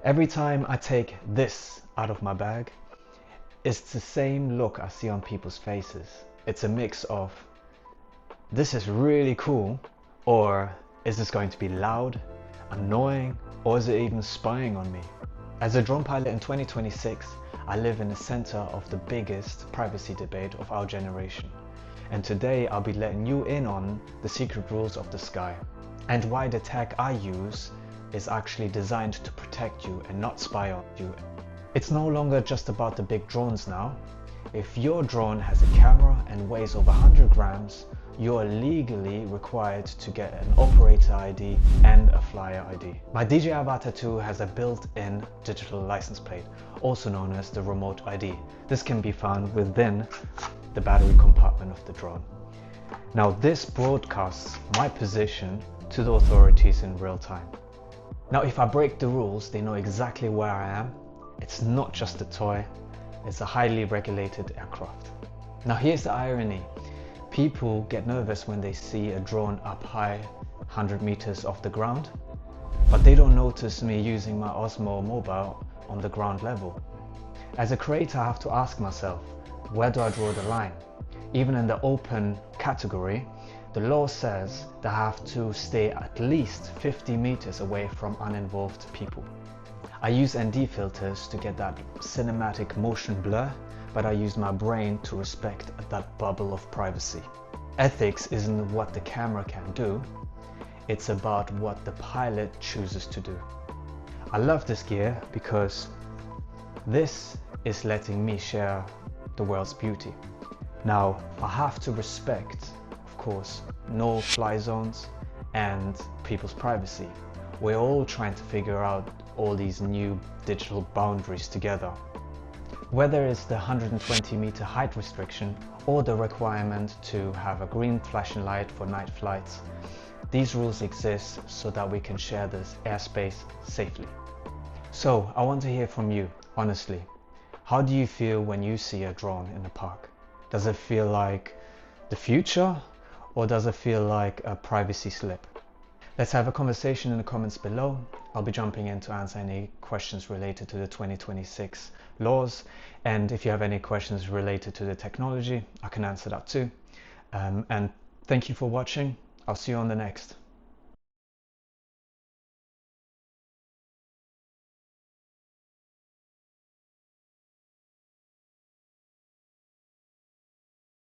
Every time I take this out of my bag, it's the same look I see on people's faces. It's a mix of, this is really cool, or is this going to be loud, annoying, or is it even spying on me? As a drone pilot in 2026, I live in the center of the biggest privacy debate of our generation. And today I'll be letting you in on the secret rules of the sky and why the tech I use is actually designed to protect you and not spy on you. It's no longer just about the big drones now. If your drone has a camera and weighs over 100 grams, you're legally required to get an operator ID and a flyer ID. My DJI Avata 2 has a built-in digital license plate, also known as the remote ID. This can be found within the battery compartment of the drone. Now this broadcasts my position to the authorities in real time. Now if I break the rules, they know exactly where I am. It's not just a toy, it's a highly regulated aircraft. Now here's the irony. People get nervous when they see a drone up high 100 meters off the ground, but they don't notice me using my Osmo mobile on the ground level. As a creator, I have to ask myself, where do I draw the line? Even in the open category, the law says that I have to stay at least 50 meters away from uninvolved people. I use ND filters to get that cinematic motion blur, but I use my brain to respect that bubble of privacy. Ethics isn't what the camera can do, it's about what the pilot chooses to do. I love this gear because this is letting me share the world's beauty. Now, I have to respect, of course, no fly zones and people's privacy. We're all trying to figure out all these new digital boundaries together. Whether it's the 120 meter height restriction or the requirement to have a green flashing light for night flights, these rules exist so that we can share this airspace safely. So I want to hear from you, honestly. How do you feel when you see a drone in the park? Does it feel like the future, or does it feel like a privacy slip? Let's have a conversation in the comments below. I'll be jumping in to answer any questions related to the 2026 laws, and if you have any questions related to the technology, I can answer that too. And thank you for watching. I'll see you on the next.